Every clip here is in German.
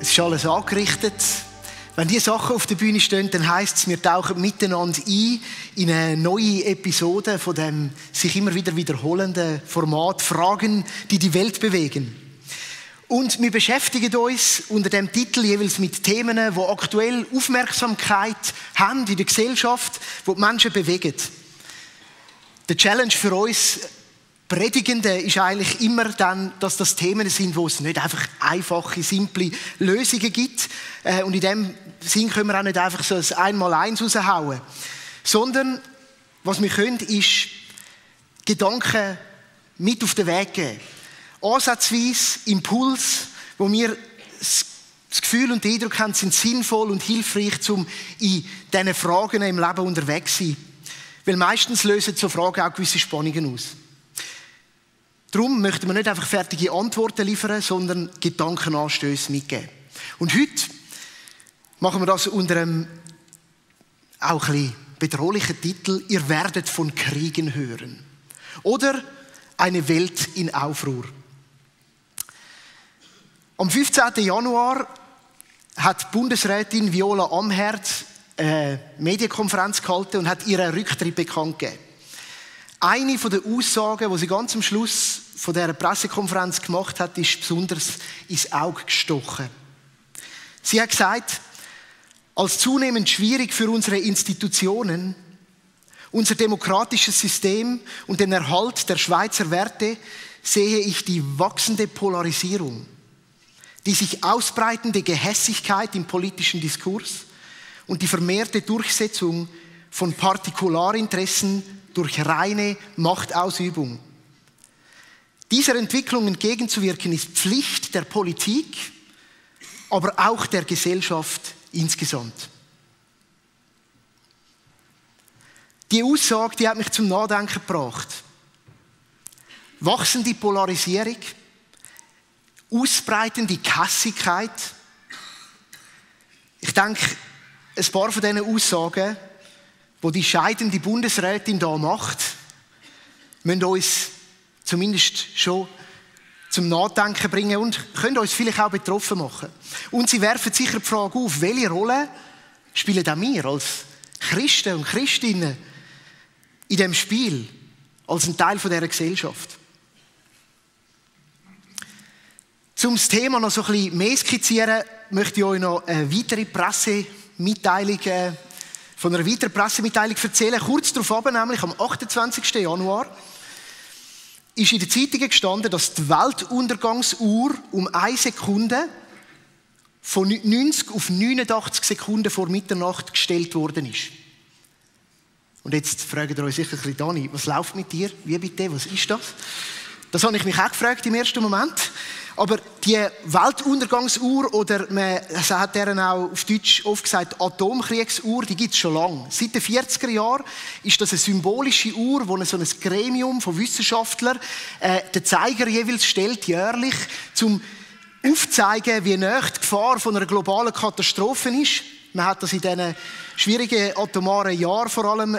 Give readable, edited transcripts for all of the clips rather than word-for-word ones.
Es ist alles angerichtet. Wenn diese Sachen auf der Bühne stehen, dann heisst es, wir tauchen miteinander ein in eine neue Episode von dem sich immer wieder wiederholenden Format Fragen, die die Welt bewegen. Und wir beschäftigen uns unter dem Titel jeweils mit Themen, die aktuell Aufmerksamkeit haben in der Gesellschaft, die Menschen bewegen. Der Challenge für uns Predigende ist eigentlich immer dann, dass das Themen sind, wo es nicht einfach einfache, simple Lösungen gibt. Und in dem Sinn können wir auch nicht einfach so ein Einmaleins raushauen. Sondern, was wir können, ist Gedanken mit auf den Weg geben. Ansatzweise Impuls, wo wir das Gefühl und den Eindruck haben, sind sinnvoll und hilfreich, um in diesen Fragen im Leben unterwegs zu sein. Weil meistens lösen so Fragen auch gewisse Spannungen aus. Darum möchten wir nicht einfach fertige Antworten liefern, sondern Gedankenanstöße mitgeben. Und heute machen wir das unter einem auch ein bisschen bedrohlichen Titel «Ihr werdet von Kriegen hören» oder «Eine Welt in Aufruhr». Am 15. Januar hat Bundesrätin Viola Amherd eine Medienkonferenz gehalten und hat ihren Rücktritt bekannt gegeben. Eine der Aussagen, die sie ganz am Schluss von dieser Pressekonferenz gemacht hat, ist besonders ins Auge gestochen. Sie hat gesagt, als zunehmend schwierig für unsere Institutionen, unser demokratisches System und den Erhalt der Schweizer Werte sehe ich die wachsende Polarisierung, die sich ausbreitende Gehässigkeit im politischen Diskurs und die vermehrte Durchsetzung von Partikularinteressen durch reine Machtausübung. Dieser Entwicklung entgegenzuwirken ist Pflicht der Politik, aber auch der Gesellschaft insgesamt. Die Aussage, die hat mich zum Nachdenken gebracht. Wachsende Polarisierung, ausbreitende Gehässigkeit. Ich denke, ein paar von diesen Aussagen, die die scheidende Bundesrätin da macht, müssen uns zumindest schon zum Nachdenken bringen und können uns vielleicht auch betroffen machen. Und sie werfen sicher die Frage auf, welche Rolle spielen auch wir als Christen und Christinnen in diesem Spiel, als ein Teil dieser Gesellschaft. Um das Thema noch so ein bisschen mehr skizzieren, möchte ich euch noch eine weitere Pressemitteilung von einer weiteren Pressemitteilung erzählen. Kurz darauf, nämlich am 28. Januar, ist in den Zeitungen gestanden, dass die Weltuntergangsuhr um 1 Sekunde von 90 auf 89 Sekunden vor Mitternacht gestellt worden ist. Und jetzt fragt ihr euch sicher ein bisschen, Dani, was läuft mit dir? Wie bitte? Was ist das? Das habe ich mich auch gefragt im ersten Moment. Aber die Weltuntergangsuhr, oder man hat deren auch auf Deutsch oft gesagt Atomkriegsuhr, die gibt es schon lange. Seit den 40er Jahren ist das eine symbolische Uhr, wo so ein Gremium von Wissenschaftlern den Zeiger jeweils stellt, jährlich, um aufzuzeigen, wie nahe die Gefahr von einer globalen Katastrophe ist. Man hat das in diesen schwierigen atomaren Jahren vor allem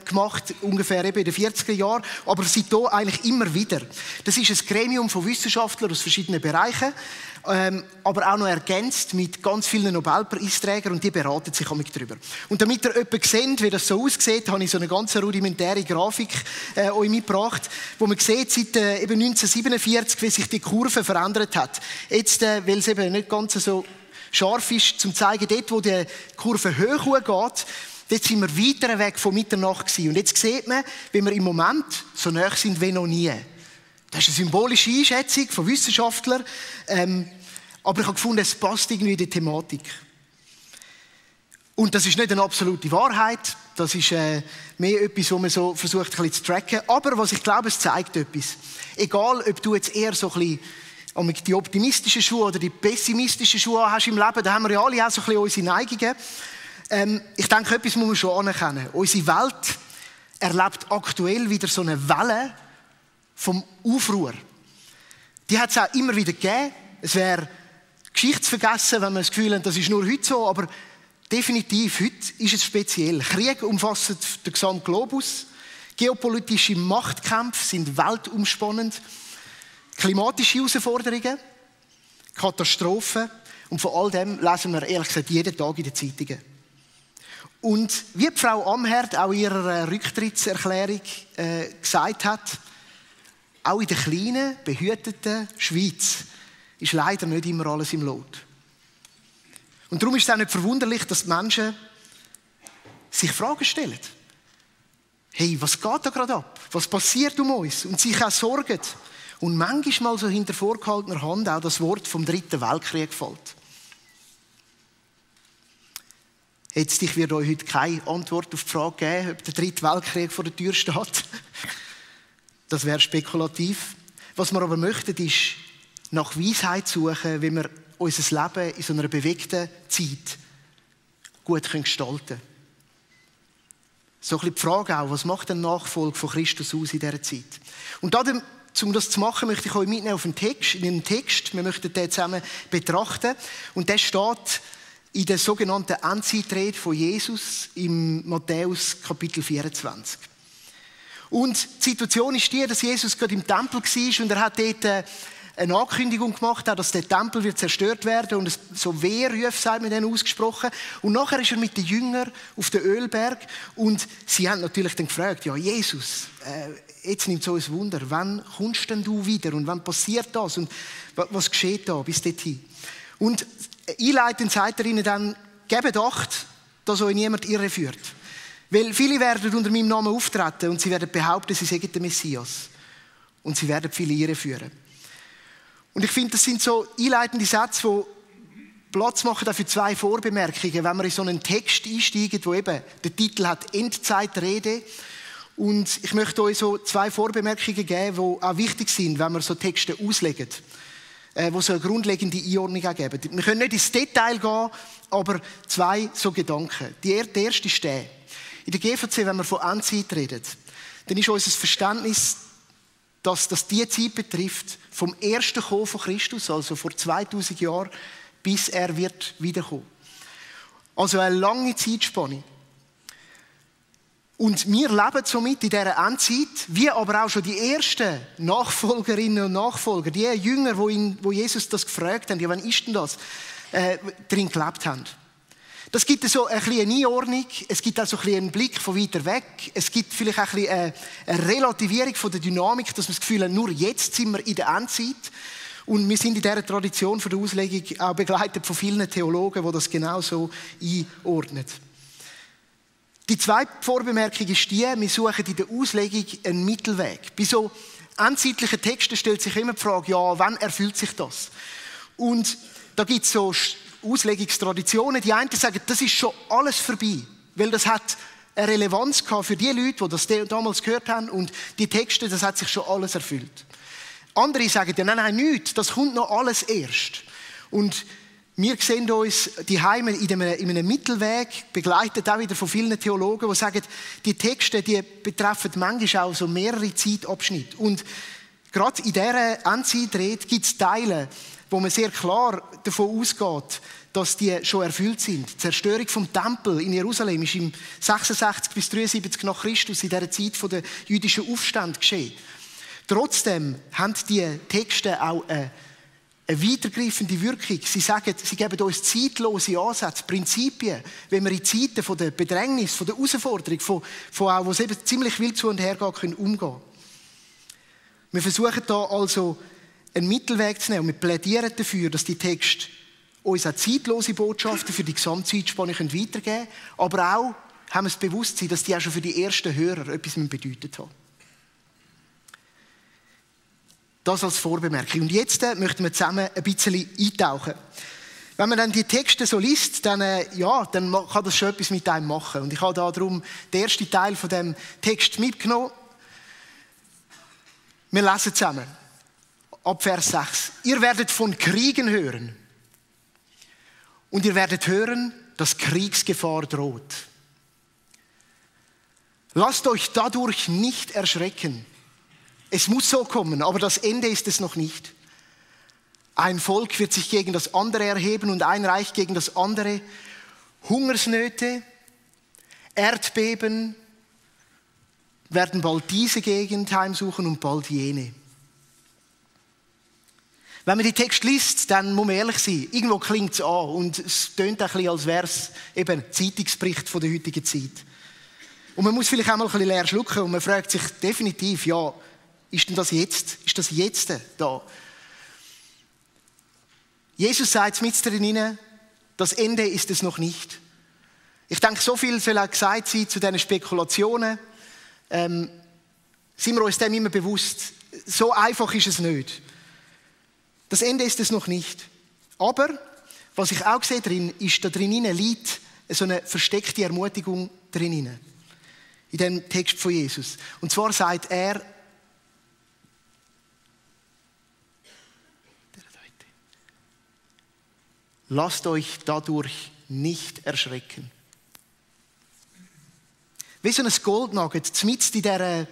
gemacht, ungefähr eben in den 40er Jahren, aber seitdem eigentlich immer wieder. Das ist ein Gremium von Wissenschaftlern aus verschiedenen Bereichen, aber auch noch ergänzt mit ganz vielen Nobelpreisträgern und die beraten sich auch mit drüber. Und damit ihr jemanden seht, wie das so aussieht, habe ich so eine ganz rudimentäre Grafik euch mitgebracht, wo man sieht, seit eben 1947, wie sich die Kurve verändert hat. Jetzt, weil es eben nicht ganz so scharf ist, zum zu zeigen, dort, wo die Kurve hoch geht, dort sind wir weiter weg von Mitternacht gewesen. Und jetzt sieht man, wie wir im Moment so nahe sind wie noch nie. Das ist eine symbolische Einschätzung von Wissenschaftlern, aber ich habe gefunden, es passt irgendwie in die Thematik. Und das ist nicht eine absolute Wahrheit, das ist mehr etwas, wo man so versucht, ein bisschen zu tracken. Aber was ich glaube, es zeigt etwas. Egal, ob du jetzt eher so ein bisschen die optimistischen Schuhe oder die pessimistischen Schuhe hast im Leben, da haben wir ja alle auch so ein bisschen unsere Neigungen. Ich denke, etwas muss man schon anerkennen. Unsere Welt erlebt aktuell wieder so eine Welle vom Aufruhr. Die hat es auch immer wieder gegeben. Es wäre geschichtsvergessen, wenn man das Gefühl hat, das ist nur heute so, aber definitiv, heute ist es speziell. Krieg umfasst den gesamten Globus. Geopolitische Machtkämpfe sind weltumspannend. Klimatische Herausforderungen, Katastrophen Und von all dem lesen wir ehrlich gesagt jeden Tag in den Zeitungen. Und wie die Frau Amherd auch in ihrer Rücktrittserklärung gesagt hat, auch in der kleinen, behüteten Schweiz ist leider nicht immer alles im Lot. Und darum ist es auch nicht verwunderlich, dass die Menschen sich Fragen stellen. Hey, was geht da gerade ab? Was passiert um uns? Und sich auch sorgen. Und manchmal mal so hinter vorgehaltener Hand auch das Wort vom Dritten Weltkrieg fällt. Jetzt, ich werde euch heute keine Antwort auf die Frage geben, ob der Dritte Weltkrieg vor der Tür steht. Das wäre spekulativ. Was wir aber möchten, ist nach Weisheit suchen, wie wir unser Leben in so einer bewegten Zeit gut gestalten können. So ein bisschen die Frage auch, was macht eine Nachfolge von Christus aus in dieser Zeit? Und um das zu machen, möchte ich euch mitnehmen auf einen Text, in einen Text. Wir möchten den zusammen betrachten. Und der steht in der sogenannten Endzeitrede von Jesus im Matthäus Kapitel 24. Und die Situation ist die, dass Jesus gerade im Tempel war und er hat dort eine Ankündigung gemacht, dass der Tempel wird zerstört werden und so Wehrrufe, sagt man dann, ausgesprochen. Und nachher ist er mit den Jüngern auf den Ölberg und sie haben natürlich dann gefragt, ja Jesus, jetzt nimmt es uns Wunder, wann kommst denn du wieder und wann passiert das und was geschieht da bis dorthin? Und einleitend sagt er ihnen dann, gebt Acht, dass euch niemand irreführt. Weil viele werden unter meinem Namen auftreten und sie werden behaupten, sie seien der Messias. Und sie werden viele irreführen. Und ich finde, das sind so einleitende Sätze, die Platz machen für zwei Vorbemerkungen, wenn wir in so einen Text einsteigen, wo eben der Titel hat Endzeitrede. Und ich möchte euch so zwei Vorbemerkungen geben, die auch wichtig sind, wenn wir so Texte auslegen, die so eine grundlegende Einordnung geben. Wir können nicht ins Detail gehen, aber zwei so Gedanken. Der erste ist der. In der GVC, wenn wir von Endzeit reden, dann ist unser Verständnis, dass das die Zeit betrifft, vom ersten Kommen von Christus, also vor 2000 Jahren, bis er wird wiederkommen. Also eine lange Zeitspanne. Und wir leben somit in dieser Endzeit, wie aber auch schon die ersten Nachfolgerinnen und Nachfolger, die Jünger, wo Jesus das gefragt haben, ja, wann ist denn das, drin gelebt haben. Das gibt so ein bisschen eine Einordnung, es gibt auch so ein bisschen einen Blick von weiter weg, es gibt vielleicht auch ein bisschen eine Relativierung von der Dynamik, dass wir das Gefühl haben, nur jetzt sind wir in der Endzeit. Und wir sind in dieser Tradition von der Auslegung auch begleitet von vielen Theologen, die das genau so einordnen. Die zweite Vorbemerkung ist die, wir suchen in der Auslegung einen Mittelweg. Bei so endzeitlichen Texten stellt sich immer die Frage, ja, wann erfüllt sich das? Und da gibt es so Auslegungstraditionen. Die einen sagen, das ist schon alles vorbei, weil das hat eine Relevanz gehabt für die Leute, die das damals gehört haben und die Texte, das hat sich schon alles erfüllt. Andere sagen, ja, nein, nichts, das kommt noch alles erst. Und wir sehen uns die Heime in einem Mittelweg, begleitet auch wieder von vielen Theologen, die sagen, die Texte, die betreffen manchmal auch so mehrere Zeitabschnitte. Und gerade in dieser Endzeitrede gibt es Teile, wo man sehr klar davon ausgeht, dass die schon erfüllt sind. Die Zerstörung vom Tempel in Jerusalem ist im 66 bis 73 nach Christus in dieser Zeit der jüdischen Aufstände geschehen. Trotzdem haben die Texte auch eine weitergreifende Wirkung. Sie geben uns zeitlose Ansätze, Prinzipien, wenn wir in Zeiten von der Bedrängnis, von der Herausforderung, von auch, wo es eben ziemlich wild zu und her geht, können umgehen. Wir versuchen da also einen Mittelweg zu nehmen. Wir plädieren dafür, dass die Texte uns auch zeitlose Botschaften für die Gesamtzeitspanne weitergeben können, aber auch haben wir das Bewusstsein, dass die auch schon für die ersten Hörer etwas bedeutet haben. Das als Vorbemerkung. Und jetzt möchten wir zusammen ein bisschen eintauchen. Wenn man dann die Texte so liest, dann kann das schon etwas mit einem machen. Und ich habe da darum den ersten Teil von dem Text mitgenommen. Wir lesen zusammen. Ab Vers 6. Ihr werdet von Kriegen hören. Und ihr werdet hören, dass Kriegsgefahr droht. Lasst euch dadurch nicht erschrecken. Es muss so kommen, aber das Ende ist es noch nicht. Ein Volk wird sich gegen das andere erheben und ein Reich gegen das andere. Hungersnöte, Erdbeben werden bald diese Gegend heimsuchen und bald jene. Wenn man die Text liest, dann muss man ehrlich sein, irgendwo klingt es an und es tönt ein bisschen, als wäre es eben ein Zeitungsbericht von der heutigen Zeit. Und man muss vielleicht auch mal ein bisschen leer schlucken und man fragt sich definitiv, ja, ist denn das jetzt? Ist das jetzt da? Jesus sagt mit drin, das Ende ist es noch nicht. Ich denke, so viel soll auch gesagt sein zu diesen Spekulationen. Sind wir uns dem immer bewusst? So einfach ist es nicht. Das Ende ist es noch nicht. Aber, was ich auch sehe drin, ist, da drinnen liegt so eine versteckte Ermutigung drinnen. In dem Text von Jesus. Und zwar sagt er, lasst euch dadurch nicht erschrecken. Wie so ein Goldnugget, mitten in dieser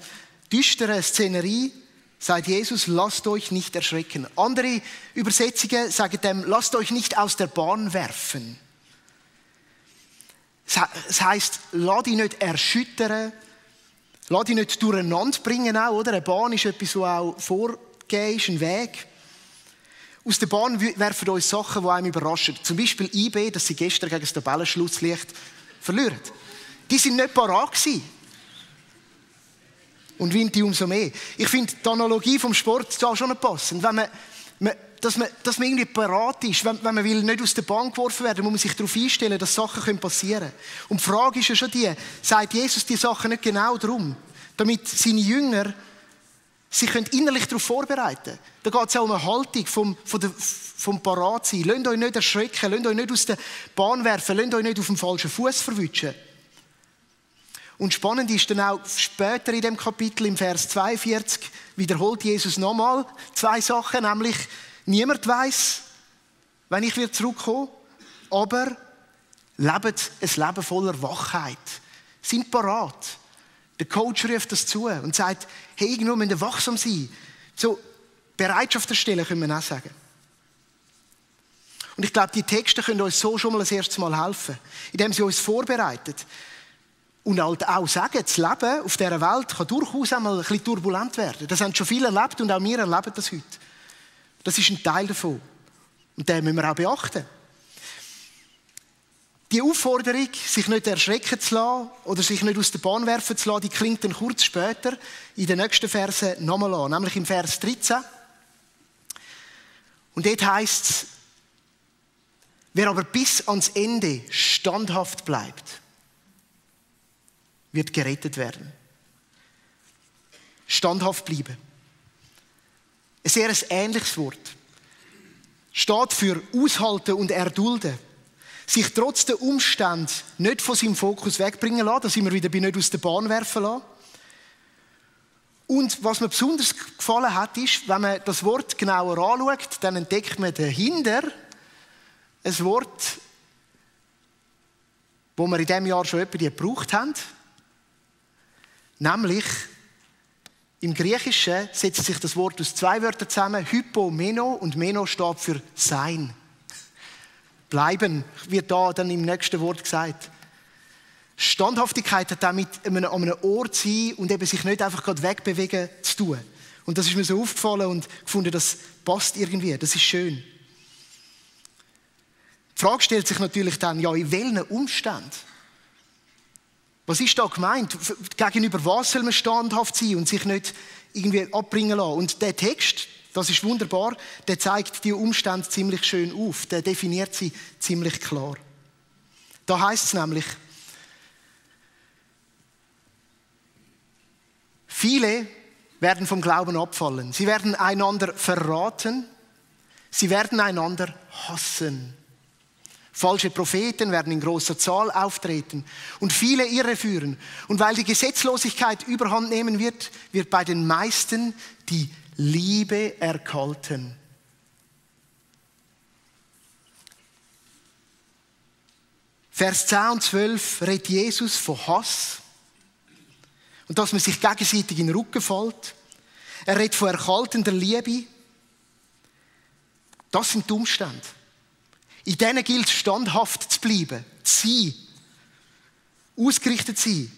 düsteren Szenerie, sagt Jesus, lasst euch nicht erschrecken. Andere Übersetzungen sagen dem, lasst euch nicht aus der Bahn werfen. Es heisst, lass dich nicht erschüttern, lass dich nicht durcheinander bringen auch, oder? Eine Bahn ist etwas, was auch vorgegeben ist, ein Weg. Aus der Bahn werfen uns Sachen, die einem überraschen. Zum Beispiel IB, dass sie gestern gegen das Tabellenschlusslicht verlieren. Die sind nicht parat gewesen. Und Winti umso mehr. Ich finde die Analogie vom Sport da schon nicht passend. Dass man irgendwie parat ist, wenn man will, nicht aus der Bahn geworfen werden, muss man sich darauf einstellen, dass Sachen passieren können. Und die Frage ist ja schon die, sagt Jesus die Sachen nicht genau darum, damit seine Jünger sich innerlich darauf vorbereiten können. Da geht es auch um eine Haltung vom Paratsein. Lasst euch nicht erschrecken, lasst euch nicht aus der Bahn werfen, lasst euch nicht auf dem falschen Fuß verwischen. Und spannend ist dann auch später in dem Kapitel, im Vers 42, wiederholt Jesus nochmal 2 Sachen, nämlich niemand weiss, wenn ich wieder zurückkomme, aber lebt ein Leben voller Wachheit. Sind parat. Der Coach ruft das zu und sagt, hey, irgendwo müssen wir wachsam sein. So, Bereitschaft erstellen, können wir auch sagen. Und ich glaube, die Texte können uns so schon mal das erste Mal helfen, indem sie uns vorbereiten. Und halt auch sagen, das Leben auf dieser Welt kann durchaus einmal ein bisschen turbulent werden. Das haben schon viele erlebt und auch wir erleben das heute. Das ist ein Teil davon. Und den müssen wir auch beachten. Die Aufforderung, sich nicht erschrecken zu lassen oder sich nicht aus der Bahn werfen zu lassen, die klingt dann kurz später in den nächsten Versen nochmal an, nämlich im Vers 13. Und dort heisst es, wer aber bis ans Ende standhaft bleibt, wird gerettet werden. Standhaft bleiben. Ein sehr ähnliches Wort. Steht für aushalten und erdulden. Sich trotz der Umstände nicht von seinem Fokus wegbringen lassen, dass wir wieder nicht aus der Bahn werfen lassen. Und was mir besonders gefallen hat, ist, wenn man das Wort genauer anschaut, dann entdeckt man dahinter ein Wort, das wir in diesem Jahr schon etwa gebraucht haben. Nämlich, im Griechischen setzt sich das Wort aus 2 Wörtern zusammen, Hypomeno, und Meno steht für sein. Bleiben, wird da dann im nächsten Wort gesagt. Standhaftigkeit hat damit an einem Ort sein und eben sich nicht einfach gerade wegbewegen zu tun. Und das ist mir so aufgefallen und gefunden, das passt irgendwie, das ist schön. Die Frage stellt sich natürlich dann, ja, in welchen Umständen? Was ist da gemeint? Gegenüber was soll man standhaft sein und sich nicht irgendwie abbringen lassen? Und der Text, das ist wunderbar, der zeigt die Umstände ziemlich schön auf. Der definiert sie ziemlich klar. Da heißt es nämlich, viele werden vom Glauben abfallen. Sie werden einander verraten. Sie werden einander hassen. Falsche Propheten werden in großer Zahl auftreten und viele irreführen. Und weil die Gesetzlosigkeit überhand nehmen wird, wird bei den meisten die Liebe erkalten. Vers 10 und 12 redet Jesus von Hass und dass man sich gegenseitig in den Rücken fällt. Er redet von erkaltender Liebe. Das sind die Umstände. In denen gilt es, standhaft zu bleiben, zu sein, ausgerichtet zu sein.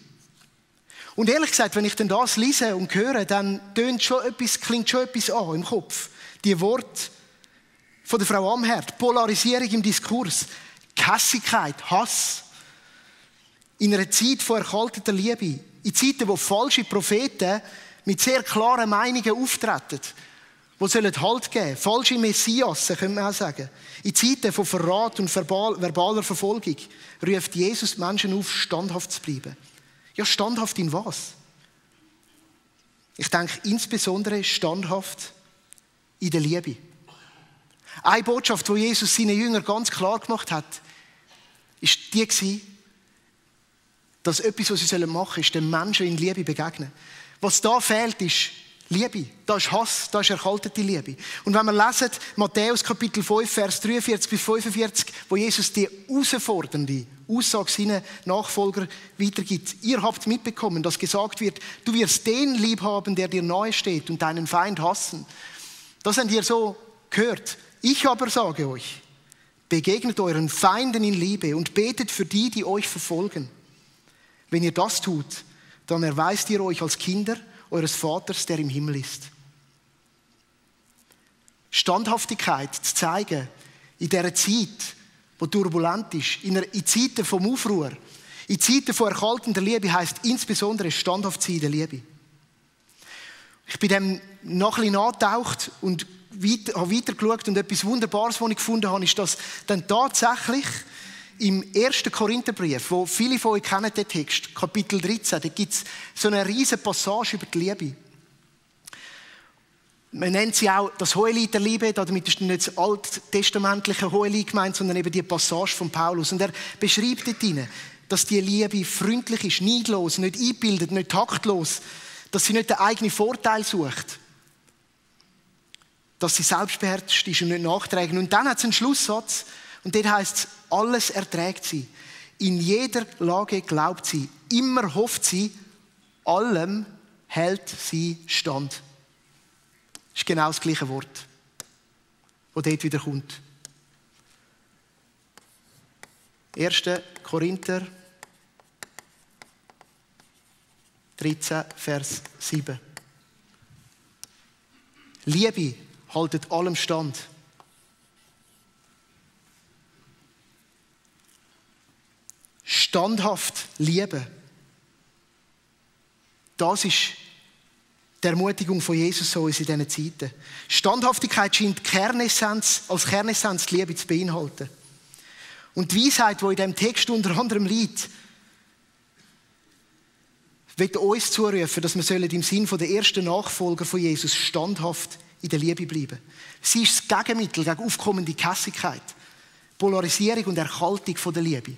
Und ehrlich gesagt, wenn ich dann das lese und höre, dann klingt schon etwas an im Kopf. Die Worte, von der Frau Amherd, Polarisierung im Diskurs, Gehässigkeit, Hass. In einer Zeit von erkalteter Liebe, in Zeiten, wo falsche Propheten mit sehr klaren Meinungen auftreten, die sollen Halt geben, falsche Messiasen, können wir auch sagen. In Zeiten von Verrat und verbaler Verfolgung ruft Jesus die Menschen auf, standhaft zu bleiben. Ja, standhaft in was? Ich denke insbesondere standhaft in der Liebe. Eine Botschaft, die Jesus seinen Jüngern ganz klar gemacht hat, ist die, dass etwas, was sie machen sollen, ist den Menschen in Liebe begegnen. Was da fehlt, ist Liebe. Da ist Hass, da ist erkaltete Liebe. Und wenn wir lesen, Matthäus Kapitel 5, Vers 43 bis 45, wo Jesus die herausfordernde Aussage seinen Nachfolger weitergibt. Ihr habt mitbekommen, dass gesagt wird, du wirst den lieb haben, der dir nahe steht und deinen Feind hassen. Das habt ihr so gehört. Ich aber sage euch, begegnet euren Feinden in Liebe und betet für die, die euch verfolgen. Wenn ihr das tut, dann erweist ihr euch als Kinder eures Vaters, der im Himmel ist. Standhaftigkeit zu zeigen in dieser Zeit, die turbulent ist, in Zeiten vom Aufruhr, in Zeiten von erkaltender Liebe, heisst insbesondere standhaft sein in der Liebe. Ich bin dem noch ein bisschen nachgetaucht und habe weitergeschaut und etwas Wunderbares, was ich gefunden habe, ist, dass dann tatsächlich im 1. Korintherbrief, wo viele von euch kennen, den Text, Kapitel 13, da gibt es so eine riesige Passage über die Liebe. Man nennt sie auch das Hohelied der Liebe, damit ist nicht das alttestamentliche Hohelied gemeint, sondern eben die Passage von Paulus. Und er beschreibt dort hinein, dass die Liebe freundlich ist, neidlos, nicht eingebildet, nicht taktlos, dass sie nicht den eigenen Vorteil sucht, dass sie selbstbeherrscht ist und nicht nachträgend. Und dann hat es einen Schlusssatz, und dort heisst es, alles erträgt sie, in jeder Lage glaubt sie, immer hofft sie, allem hält sie stand. Das ist genau das gleiche Wort, das dort wieder kommt. 1. Korinther 13, Vers 7. Liebe haltet allem stand. Standhaft lieben. Das ist die Ermutigung von Jesus so in diesen Zeiten. Standhaftigkeit scheint als Kernessenz die Liebe zu beinhalten. Und die Weisheit, die in diesem Text unter anderem liegt, wird uns zurufen, dass wir im Sinn der ersten Nachfolger von Jesus standhaft in der Liebe bleiben. Sie ist das Gegenmittel gegen aufkommende Gehässigkeit, Polarisierung und Erkaltung von der Liebe.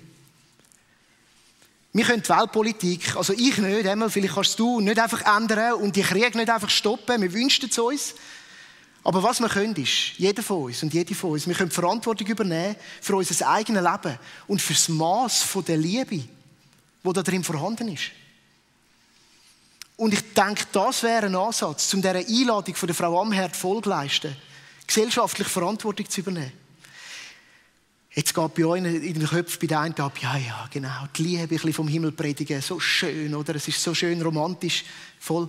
Wir können die Weltpolitik, also ich nicht, einmal, vielleicht kannst du nicht einfach ändern und die Kriege nicht einfach stoppen, wir wünschen es uns. Aber was wir können ist, jeder von uns und jede von uns, wir können die Verantwortung übernehmen für unser eigenes Leben und für das Maß der Liebe, das da drin vorhanden ist. Und ich denke, das wäre ein Ansatz, um dieser Einladung von der Frau Amherd Folge zu leisten, gesellschaftlich Verantwortung zu übernehmen. Jetzt geht bei euch in den Köpfen bei der einen ab, ja, genau, die Liebe ein bisschen vom Himmel predigen, so schön, oder? Es ist so schön romantisch, voll.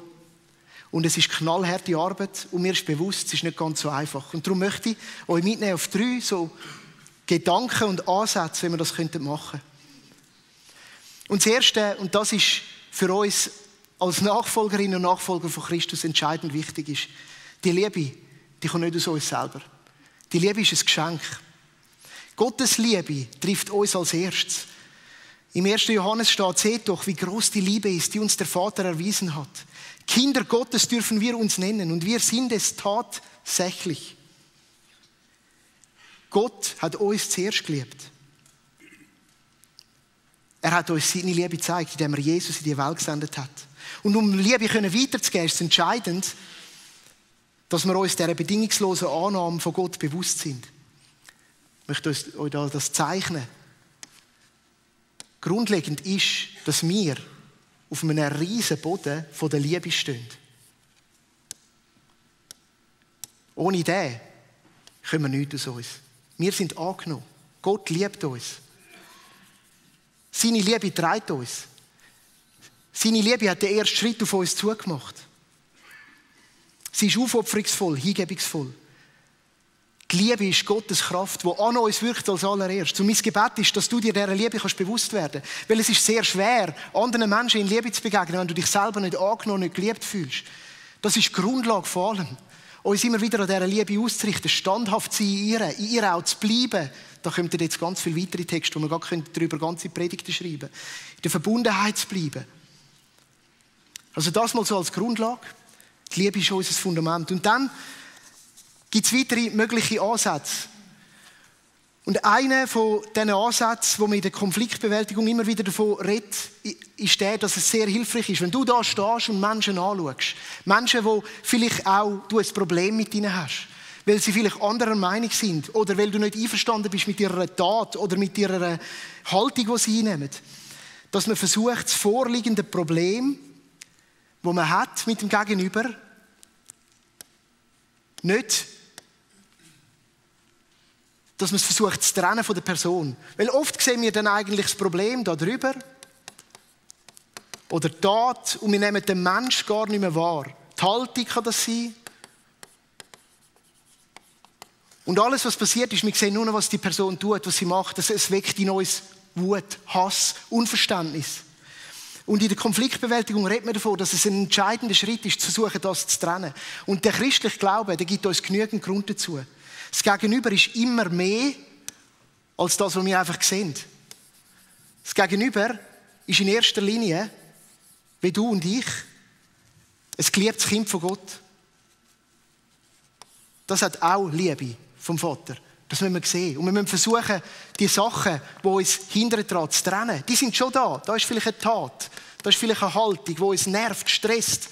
Und es ist knallharte Arbeit und mir ist bewusst, es ist nicht ganz so einfach. Und darum möchte ich euch mitnehmen auf 3 so Gedanken und Ansätze, wie wir das machen könnten. Und das Erste, und das ist für uns als Nachfolgerinnen und Nachfolger von Christus entscheidend wichtig ist, die Liebe, die kommt nicht aus uns selber. Die Liebe ist ein Geschenk. Gottes Liebe trifft uns als erstes. Im 1. Johannes steht, seht doch, wie groß die Liebe ist, die uns der Vater erwiesen hat. Kinder Gottes dürfen wir uns nennen und wir sind es tatsächlich. Gott hat uns zuerst geliebt. Er hat uns seine Liebe gezeigt, indem er Jesus in die Welt gesendet hat. Und um Liebe weiterzugeben, ist es entscheidend, dass wir uns dieser bedingungslosen Annahme von Gott bewusst sind. Ich möchte euch das zeichnen. Grundlegend ist, dass wir auf einem riesen Boden von der Liebe stehen. Ohne den können wir nichts aus uns. Wir sind angenommen. Gott liebt uns. Seine Liebe trägt uns. Seine Liebe hat den ersten Schritt auf uns zugemacht. Sie ist aufopferungsvoll, hingebungsvoll. Die Liebe ist Gottes Kraft, die an uns wirkt als allererst. Und mein Gebet ist, dass du dir dieser Liebe bewusst werden kannst. Weil es ist sehr schwer, anderen Menschen in Liebe zu begegnen, wenn du dich selber nicht angenommen, nicht geliebt fühlst. Das ist die Grundlage von allem. Uns immer wieder an dieser Liebe auszurichten, standhaft zu sein in ihr auch zu bleiben. Da kommen jetzt ganz viele weitere Texte, wo wir gar darüber ganze Predigten schreiben können. In der Verbundenheit zu bleiben. Also das mal so als Grundlage. Die Liebe ist unser Fundament. Und dann gibt es weitere mögliche Ansätze. Und einer von diesen Ansätzen, wo man in der Konfliktbewältigung immer wieder davon redet, ist der, dass es sehr hilfreich ist, wenn du da stehst und Menschen anschaust. Menschen, die vielleicht auch du ein Problem mit ihnen hast. Weil sie vielleicht anderer Meinung sind oder weil du nicht einverstanden bist mit ihrer Tat oder mit ihrer Haltung, die sie einnehmen. Dass man versucht, das vorliegende Problem, das man hat mit dem Gegenüber, nicht, dass man es versucht zu trennen von der Person. Weil oft sehen wir dann eigentlich das Problem da drüber oder die Tat und wir nehmen den Menschen gar nicht mehr wahr. Die Haltung kann das sein. Und alles, was passiert ist, wir sehen nur noch, was die Person tut, was sie macht. Es weckt in uns Wut, Hass, Unverständnis. Und in der Konfliktbewältigung redet man davon, dass es ein entscheidender Schritt ist, zu versuchen, das zu trennen. Und der christliche Glaube, der gibt uns genügend Grund dazu. Das Gegenüber ist immer mehr als das, was wir einfach sehen. Das Gegenüber ist in erster Linie, wie du und ich, ein geliebtes Kind von Gott. Das hat auch Liebe vom Vater. Das müssen wir sehen. Und wir müssen versuchen, die Sachen, die uns hindern daran zu trennen, die sind schon da. Da ist vielleicht eine Tat, da ist vielleicht eine Haltung, die uns nervt, stresst.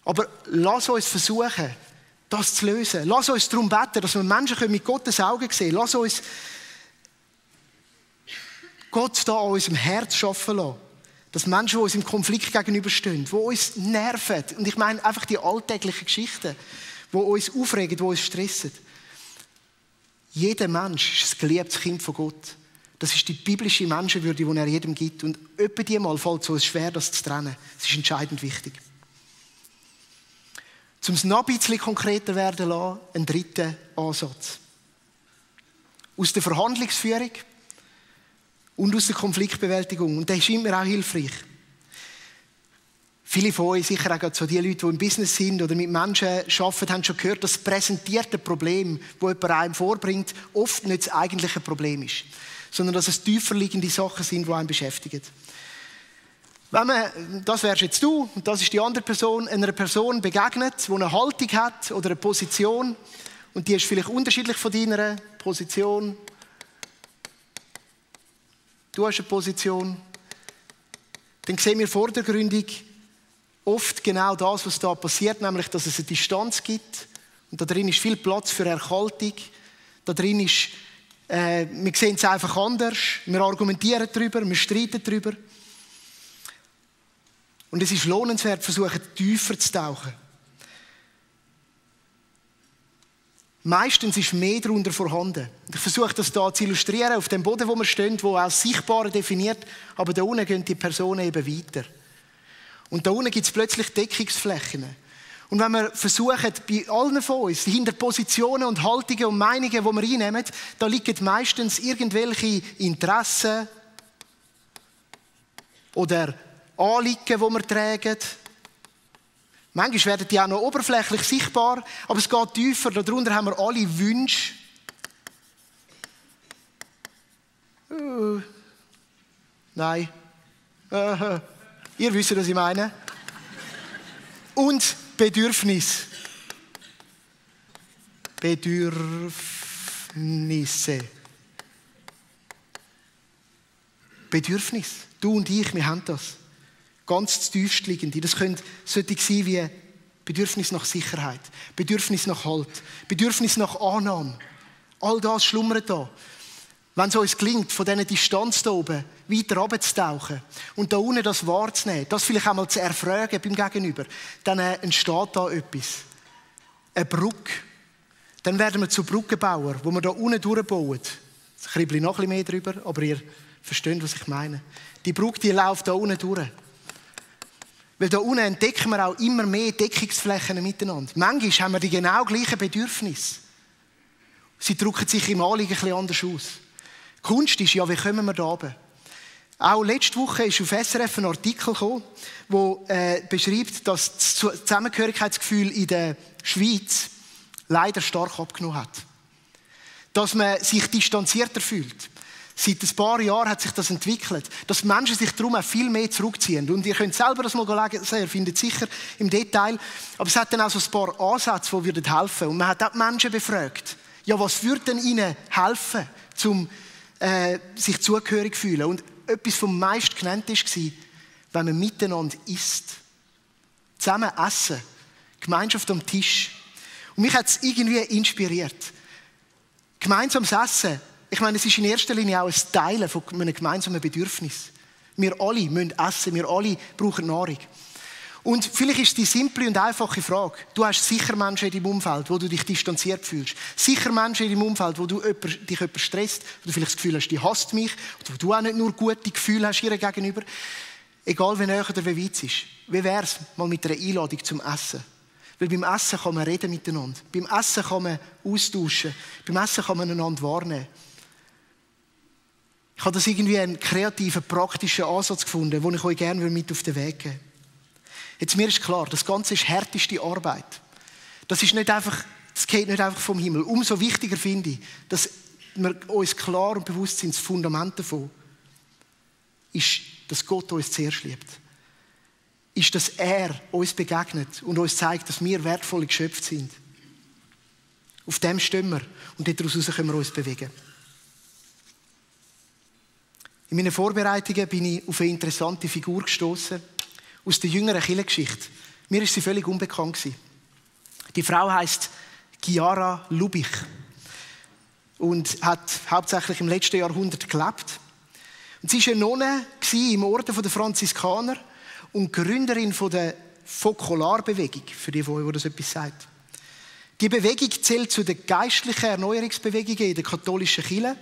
Aber lass uns versuchen, das zu lösen. Lass uns darum beten, dass wir Menschen mit Gottes Augen sehen können. Lass uns Gott da an unserem Herz arbeiten lassen. Dass Menschen, die uns im Konflikt gegenüberstehen, die uns nerven. Und ich meine einfach die alltäglichen Geschichten, die uns aufregen, die uns stressen. Jeder Mensch ist ein geliebtes Kind von Gott. Das ist die biblische Menschenwürde, die er jedem gibt. Und etwa die Mal fällt es uns schwer, das zu trennen. Das ist entscheidend wichtig. Um es noch ein bisschen konkreter werden zu lassen, ein dritter Ansatz. Aus der Verhandlungsführung und aus der Konfliktbewältigung. Und der ist immer auch hilfreich. Viele von euch, sicher auch so die Leute, die im Business sind oder mit Menschen arbeiten, haben schon gehört, dass das präsentierte Problem, das jemand einem vorbringt, oft nicht das eigentliche Problem ist, sondern dass es tiefer liegende Sachen sind, die einen beschäftigen. Wenn man, das wärst jetzt du und das ist die andere Person, einer Person begegnet, die eine Haltung hat oder eine Position und die ist vielleicht unterschiedlich von deiner Position. Du hast eine Position. Dann sehen wir vordergründig oft genau das, was da passiert, nämlich, dass es eine Distanz gibt und da drin ist viel Platz für Erkaltung. Da drin ist, wir sehen es einfach anders, wir argumentieren darüber, wir streiten darüber. Und es ist lohnenswert, versuchen, tiefer zu tauchen. Meistens ist mehr darunter vorhanden. Ich versuche das hier zu illustrieren, auf dem Boden, wo wir stehen, wo auch das Sichtbare definiert, aber da unten gehen die Personen eben weiter. Und da unten gibt es plötzlich Deckungsflächen. Und wenn wir versuchen, bei allen von uns, hinter Positionen und Haltungen und Meinungen, die wir einnehmen, da liegen meistens irgendwelche Interessen oder Anliegen, die wir tragen. Manchmal werden die auch noch oberflächlich sichtbar, aber es geht tiefer. Darunter haben wir alle Wünsche. Nein. Ihr wisst, was ich meine. Und Bedürfnis. Bedürfnisse. Bedürfnis. Du und ich, wir haben das. Ganz tiefst liegende. Das sollte sein wie Bedürfnis nach Sicherheit, Bedürfnis nach Halt, Bedürfnis nach Annahme. All das schlummert da. Wenn es uns gelingt, von dieser Distanz da oben weiter runterzutauchen und da unten das wahrzunehmen, das vielleicht einmal zu erfragen beim Gegenüber, dann entsteht da etwas. Eine Brücke. Dann werden wir zu Brückenbauern, wo wir da unten durchbauen. Ich kribbel noch ein bisschen mehr drüber, aber ihr versteht, was ich meine. Die Brücke, die läuft da unten durch. Weil da unten entdecken wir auch immer mehr Deckungsflächen miteinander. Manchmal haben wir die genau gleichen Bedürfnisse. Sie drücken sich im Anliegen ein bisschen anders aus. Die Kunst ist, ja, wie kommen wir da runter? Auch letzte Woche ist auf SRF ein Artikel gekommen, der beschreibt, dass das Zusammengehörigkeitsgefühl in der Schweiz leider stark abgenommen hat. Dass man sich distanzierter fühlt. Seit ein paar Jahren hat sich das entwickelt, dass Menschen sich darum auch viel mehr zurückziehen. Und ihr könnt selber das mal lesen, ihr findet es sicher im Detail. Aber es hat dann auch so ein paar Ansätze, die helfen würden. Und man hat auch die Menschen befragt. Ja, was würde denn ihnen helfen, um sich zugehörig zu fühlen? Und etwas vom meist genannt war, wenn man miteinander isst. Zusammen essen. Gemeinschaft am Tisch. Und mich hat es irgendwie inspiriert. Gemeinsames Essen. Ich meine, es ist in erster Linie auch ein Teilen von einem gemeinsamen Bedürfnis. Wir alle müssen essen, wir alle brauchen Nahrung. Und vielleicht ist es die simple und einfache Frage. Du hast sicher Menschen in deinem Umfeld, wo du dich distanziert fühlst. Sicher Menschen in deinem Umfeld, wo dich jemand stresst, wo du vielleicht das Gefühl hast, die hasst mich, oder wo du auch nicht nur gute Gefühle hast ihr gegenüber. Egal wie näher oder wie weit es ist. Wie wäre es mal mit einer Einladung zum Essen? Weil beim Essen kann man reden miteinander. Beim Essen kann man austauschen. Beim Essen kann man einander wahrnehmen. Ich habe das irgendwie einen kreativen, praktischen Ansatz gefunden, den ich euch gerne mit auf den Weg geben will. Jetzt, mir ist klar, das Ganze ist härteste Arbeit. Das geht nicht einfach vom Himmel. Umso wichtiger finde ich, dass wir uns klar und bewusst sind, das Fundament davon ist, dass Gott uns zuerst liebt. Ist, dass er uns begegnet und uns zeigt, dass wir wertvolle Geschöpfe sind. Auf dem stehen wir und daraus können wir uns bewegen. In meinen Vorbereitungen bin ich auf eine interessante Figur gestoßen aus der jüngeren Kirchengeschichte. Mir ist sie völlig unbekannt gewesen. Die Frau heisst Chiara Lubich und hat hauptsächlich im letzten Jahrhundert gelebt. Und sie war eine Nonne im Orden der Franziskaner und Gründerin der Fokolarbewegung, für die von euch, die das etwas sagt. Die Bewegung zählt zu den geistlichen Erneuerungsbewegungen in der katholischen Kirche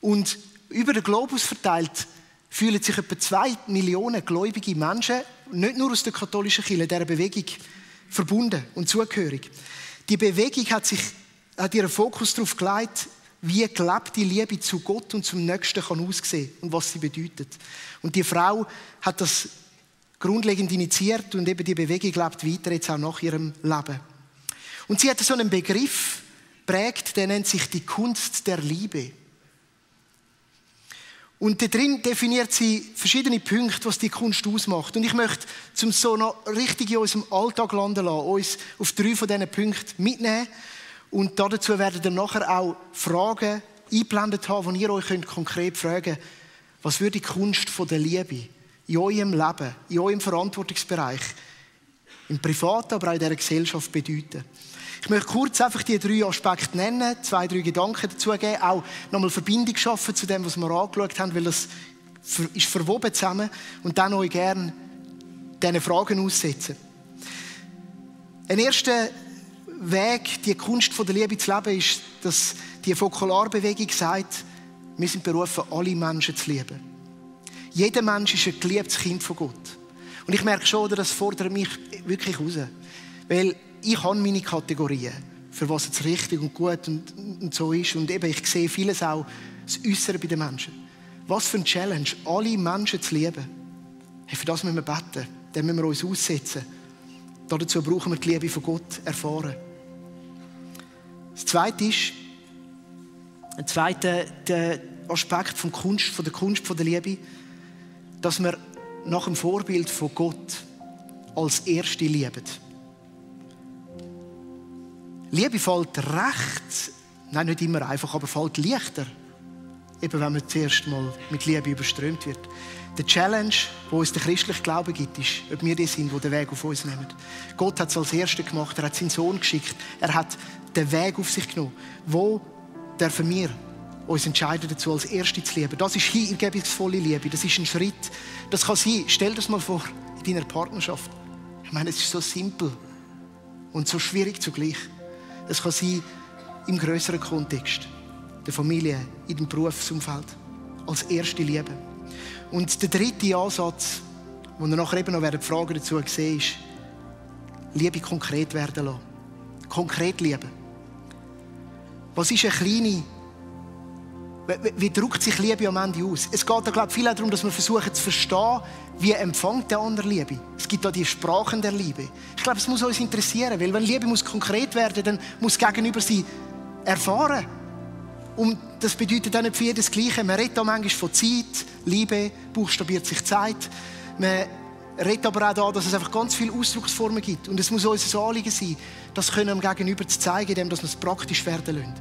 und über den Globus verteilt fühlen sich etwa 2 Millionen gläubige Menschen, nicht nur aus der katholischen Kirche, dieser Bewegung verbunden und zugehörig. Die Bewegung hat ihren Fokus darauf gelegt, wie gelebte Liebe zu Gott und zum Nächsten kann aussehen und was sie bedeutet. Und die Frau hat das grundlegend initiiert und eben die Bewegung lebt weiter, jetzt auch nach ihrem Leben. Und sie hat so einen Begriff geprägt, der nennt sich die Kunst der Liebe. Und darin definiert sie verschiedene Punkte, was die Kunst ausmacht. Und ich möchte, um so noch richtig in unserem Alltag landen lassen, uns auf 3 von diesen Punkten mitnehmen. Und dazu werden wir nachher auch Fragen eingeblendet haben, wo ihr euch konkret fragen könnt, was würde die Kunst von der Liebe in eurem Leben, in eurem Verantwortungsbereich, im Privaten, aber auch in dieser Gesellschaft bedeuten. Ich möchte kurz einfach die 3 Aspekte nennen, 2, 3 Gedanken dazu geben, auch nochmal Verbindung schaffen zu dem, was wir angeschaut haben, weil das ist verwoben zusammen und dann euch gerne diesen Fragen aussetzen. Ein erster Weg, die Kunst von der Liebe zu leben, ist, dass die Fokolarbewegung sagt, wir sind berufen, alle Menschen zu lieben. Jeder Mensch ist ein geliebtes Kind von Gott. Und ich merke schon, das fordert mich wirklich raus. Weil ich habe meine Kategorien, für was jetzt richtig und gut und so ist. Und eben, ich sehe vieles auch, das Äußere bei den Menschen. Was für eine Challenge, alle Menschen zu lieben. Hey, für das müssen wir beten, dann müssen wir uns aussetzen. Dazu brauchen wir die Liebe von Gott erfahren. Das Zweite ist, der Aspekt von der Kunst von der Liebe, dass wir nach dem Vorbild von Gott als Erste lieben. Liebe fällt recht, nein, nicht immer einfach, aber fällt leichter, eben wenn man zuerst mal mit Liebe überströmt wird. Der Challenge, wo uns der christliche Glaube gibt, ist, ob wir die sind, die den Weg auf uns nehmen. Gott hat es als Erster gemacht, er hat seinen Sohn geschickt, er hat den Weg auf sich genommen. Wo dürfen wir uns entscheiden dazu, als Erste zu lieben? Das ist hingebungsvolle Liebe, das ist ein Schritt. Das kann sein, stell dir das mal vor, in deiner Partnerschaft. Ich meine, es ist so simpel und so schwierig zugleich. Es kann sein, im grösseren Kontext, der Familie, in dem Berufsumfeld, als erste Liebe. Und der dritte Ansatz, wo wir nachher eben noch Fragen dazu sehen, ist, Liebe konkret werden lassen. Konkret lieben. Was ist eine kleine... Wie drückt sich Liebe am Ende aus? Es geht da, glaube ich, viel darum, dass wir versuchen zu verstehen, wie empfängt der andere Liebe. Es gibt da die Sprachen der Liebe. Ich glaube, es muss uns interessieren, weil wenn Liebe muss konkret werden, dann muss Gegenüber sie erfahren. Und das bedeutet auch nicht für jedes das Gleiche. Man redet auch manchmal von Zeit, Liebe, buchstabiert sich Zeit. Man redet aber auch da, dass es einfach ganz viele Ausdrucksformen gibt. Und es muss unser Anliegen sein, das können dem Gegenüber zu zeigen, indem wir es praktisch werden lassen.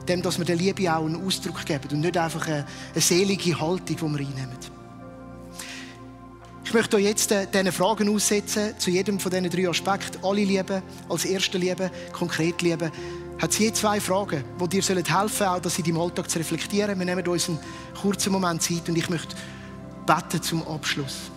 Indem wir der Liebe auch einen Ausdruck geben und nicht einfach eine selige Haltung, die wir einnehmen. Ich möchte euch jetzt diese Fragen aussetzen, zu jedem von diesen 3 Aspekten. Alle lieben, als erste lieben, konkret lieben. Hat es je 2 Fragen, die dir helfen sollen, auch das in deinem Alltag zu reflektieren. Wir nehmen uns einen kurzen Moment Zeit und ich möchte beten zum Abschluss.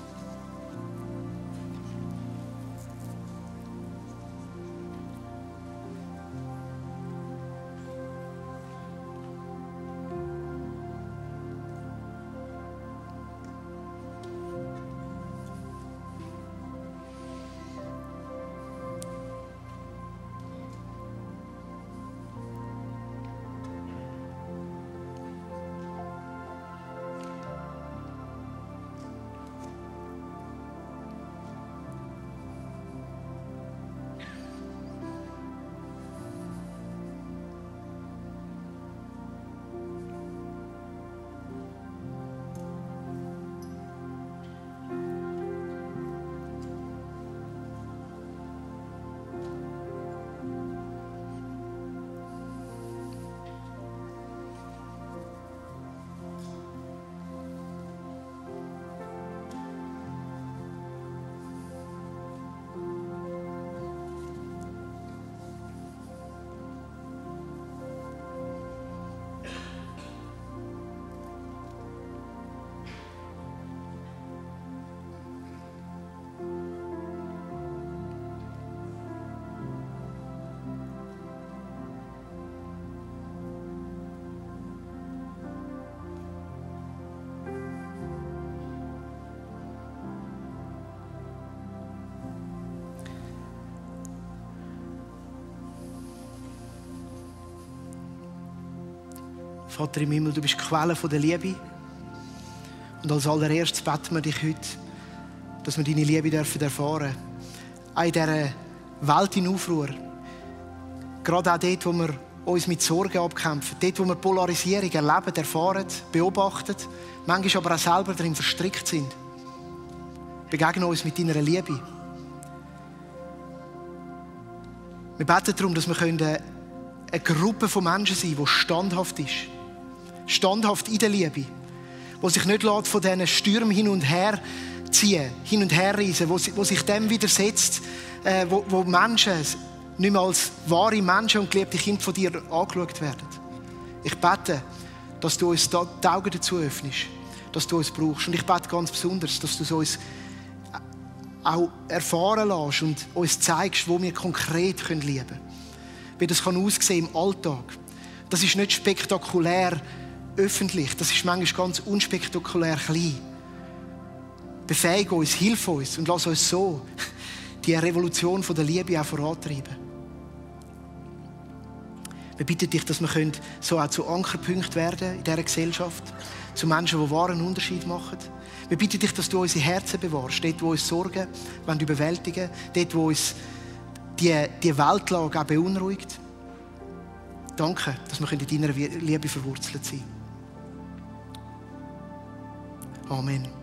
Vater im Himmel, du bist die Quelle der Liebe. Und als allererstes beten wir dich heute, dass wir deine Liebe erfahren dürfen. Auch in dieser Welt in Aufruhr. Gerade auch dort, wo wir uns mit Sorgen abkämpfen. Dort, wo wir Polarisierung erleben, erfahren, beobachten. Manchmal aber auch selber darin verstrickt sind. Begegne uns mit deiner Liebe. Wir beten darum, dass wir eine Gruppe von Menschen sein können, die standhaft ist. Standhaft in der Liebe. Die sich nicht von diesen Stürmen hin und her ziehen, hin und her reisen, wo sich dem widersetzt, wo Menschen nicht mehr als wahre Menschen und geliebte Kinder von dir angeschaut werden. Ich bete, dass du uns da die Augen dazu öffnest, dass du uns brauchst. Und ich bete ganz besonders, dass du uns auch erfahren lässt und uns zeigst, wo wir konkret lieben können. Wie das aussehen im Alltag. Das ist nicht spektakulär öffentlich, das ist manchmal ganz unspektakulär klein. Befähige uns, hilf uns und lass uns so die Revolution von der Liebe auch vorantreiben. Wir bitten dich, dass wir so auch zu Ankerpunkten werden in dieser Gesellschaft, zu Menschen, die wahren Unterschied machen. Wir bitten dich, dass du unsere Herzen bewahrst, dort, wo uns Sorgen überwältigen, dort, wo uns die Weltlage auch beunruhigt. Danke, dass wir in deiner Liebe verwurzelt sein können. Amen.